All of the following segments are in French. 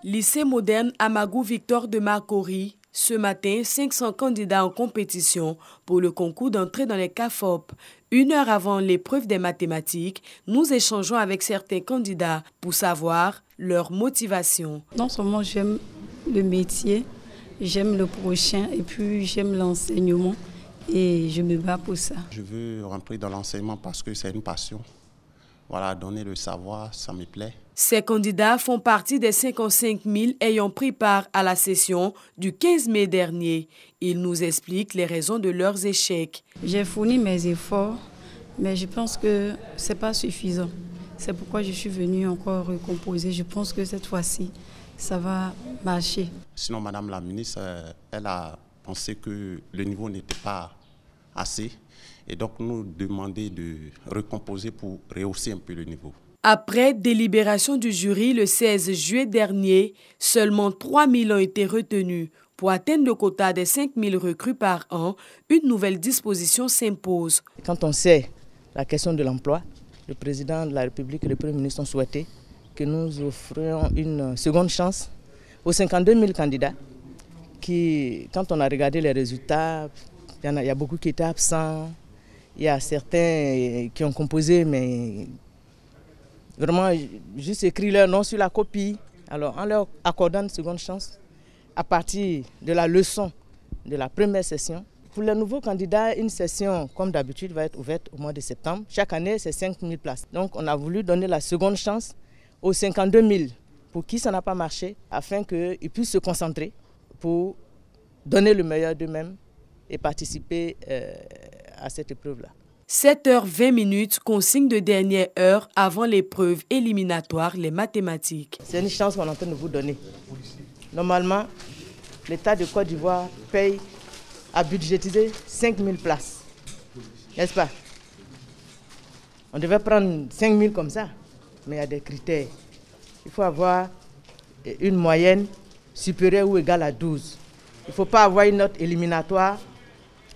Lycée moderne Amagou Victor de Marcory. Ce matin, 500 candidats en compétition pour le concours d'entrée dans les CAFOP. 1 heure avant l'épreuve des mathématiques, nous échangeons avec certains candidats pour savoir leur motivation. Non seulement j'aime le métier, j'aime le prochain et puis j'aime l'enseignement et je me bats pour ça. Je veux rentrer dans l'enseignement parce que c'est une passion. Voilà, donner le savoir, ça me plaît. Ces candidats font partie des 55 000 ayant pris part à la session du 15 mai dernier. Ils nous expliquent les raisons de leurs échecs. J'ai fourni mes efforts, mais je pense que ce n'est pas suffisant. C'est pourquoi je suis venue encore recomposer. Je pense que cette fois-ci, ça va marcher. Sinon, Madame la ministre, elle a pensé que le niveau n'était pas assez. Et donc, nous demander de recomposer pour rehausser un peu le niveau. Après délibération du jury le 16 juillet dernier, seulement 3 000 ont été retenus. Pour atteindre le quota des 5 000 recrues par an, une nouvelle disposition s'impose. Quand on sait la question de l'emploi, le président de la République et le Premier ministre ont souhaité que nous offrions une seconde chance aux 52 000 candidats qui, quand on a regardé les résultats, il y a beaucoup qui étaient absents. Il y a certains qui ont composé, mais vraiment juste écrit leur nom sur la copie. Alors, en leur accordant une seconde chance, à partir de la leçon de la première session, pour les nouveaux candidats, une session, comme d'habitude, va être ouverte au mois de septembre. Chaque année, c'est 5 000 places. Donc, on a voulu donner la seconde chance aux 52 000 pour qui ça n'a pas marché, afin qu'ils puissent se concentrer pour donner le meilleur d'eux-mêmes et participer à cette épreuve-là. 7h20, consigne de dernière heure avant l'épreuve éliminatoire, les mathématiques. C'est une chance qu'on est en train de vous donner. Normalement, l'État de Côte d'Ivoire a budgétisé 5 000 places. N'est-ce pas? On devait prendre 5 000 comme ça, mais il y a des critères. Il faut avoir une moyenne supérieure ou égale à 12. Il ne faut pas avoir une note éliminatoire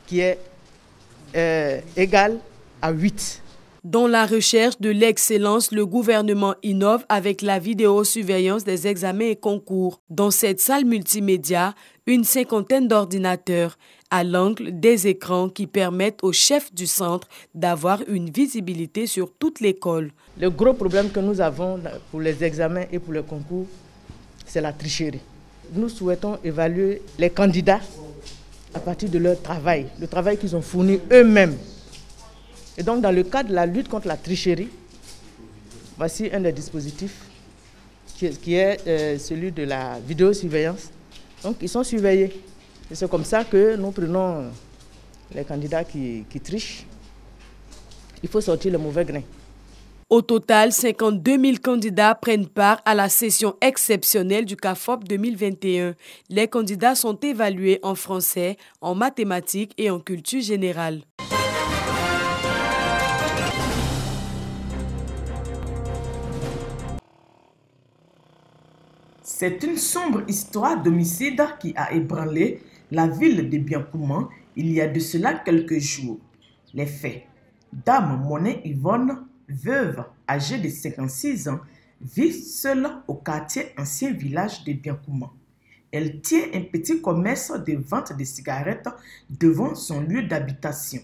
qui est égale à 8. Dans la recherche de l'excellence, le gouvernement innove avec la vidéosurveillance des examens et concours. Dans cette salle multimédia, une 50aine d'ordinateurs à l'angle des écrans qui permettent au chef du centre d'avoir une visibilité sur toute l'école. Le gros problème que nous avons pour les examens et pour les concours, c'est la tricherie. Nous souhaitons évaluer les candidats à partir de leur travail, le travail qu'ils ont fourni eux-mêmes. Et donc, dans le cadre de la lutte contre la tricherie, voici un des dispositifs qui est celui de la vidéosurveillance. Donc, ils sont surveillés. Et c'est comme ça que nous prenons les candidats qui trichent. Il faut sortir le mauvais grain. Au total, 52 000 candidats prennent part à la session exceptionnelle du CAFOP 2021. Les candidats sont évalués en français, en mathématiques et en culture générale. C'est une sombre histoire d'homicide qui a ébranlé la ville de Biancoumans il y a de cela quelques jours. Les faits. Dame Monet Yvonne, veuve âgée de 56 ans, vit seule au quartier ancien village de Biancoumans. Elle tient un petit commerce de vente de cigarettes devant son lieu d'habitation.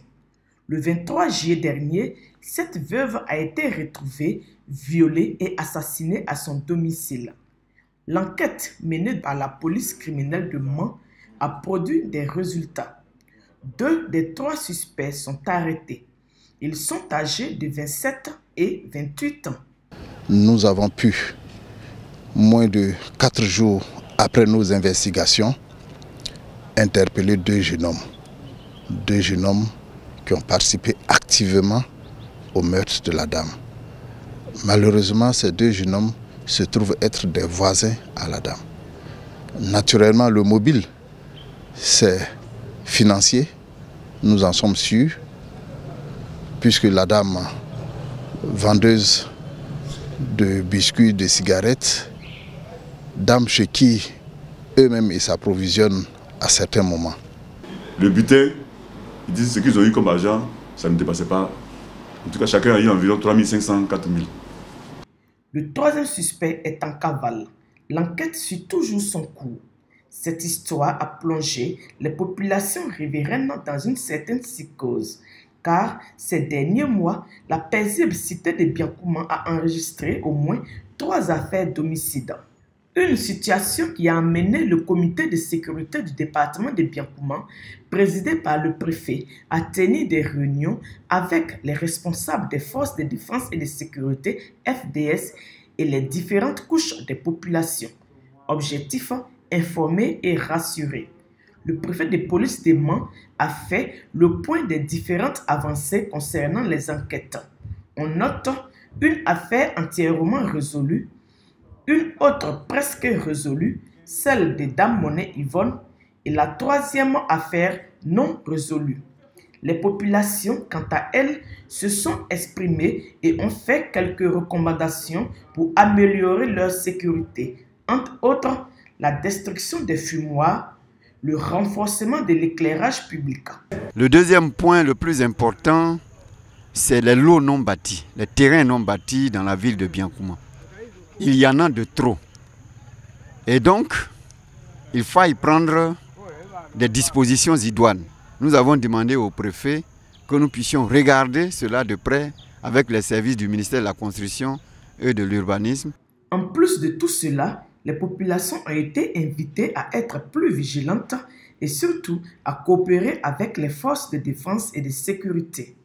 Le 23 juillet dernier, cette veuve a été retrouvée, violée et assassinée à son domicile. L'enquête menée par la police criminelle de Mans a produit des résultats. 2 des 3 suspects sont arrêtés. Ils sont âgés de 27 et 28 ans. Nous avons pu, moins de 4 jours après nos investigations, interpeller 2 jeunes hommes. 2 jeunes hommes qui ont participé activement au meurtre de la dame. Malheureusement, ces 2 jeunes hommes se trouvent être des voisins à la dame. Naturellement, le mobile, c'est financier, nous en sommes sûrs, puisque la dame, vendeuse de biscuits, de cigarettes, dame chez qui eux-mêmes ils s'approvisionnent à certains moments. Le butin, ils disent ce qu'ils ont eu comme argent, ça ne dépassait pas. En tout cas, chacun a eu environ 3 500, 4 000. Le 3e suspect est en cavale. L'enquête suit toujours son cours. Cette histoire a plongé les populations riveraines dans une certaine psychose, car ces derniers mois, la paisible cité de Biancouma a enregistré au moins 3 affaires d'homicide. Une situation qui a amené le comité de sécurité du département de Biancouma, présidé par le préfet, à tenir des réunions avec les responsables des forces de défense et de sécurité FDS et les différentes couches des populations. Objectif, informer et rassurer. Le préfet de police de Mans a fait le point des différentes avancées concernant les enquêtes. On note une affaire entièrement résolue, une autre presque résolue, celle de Dame Monet Yvonne, et la 3e affaire non résolue. Les populations, quant à elles, se sont exprimées et ont fait quelques recommandations pour améliorer leur sécurité. Entre autres, la destruction des fumoirs, le renforcement de l'éclairage public. Le deuxième point le plus important, c'est les lots non bâtis, les terrains non bâtis dans la ville de Biancouma. Il y en a de trop. Et donc, il faut y prendre des dispositions idoines. Nous avons demandé au préfet que nous puissions regarder cela de près avec les services du ministère de la Construction et de l'Urbanisme. En plus de tout cela, les populations ont été invitées à être plus vigilantes et surtout à coopérer avec les forces de défense et de sécurité.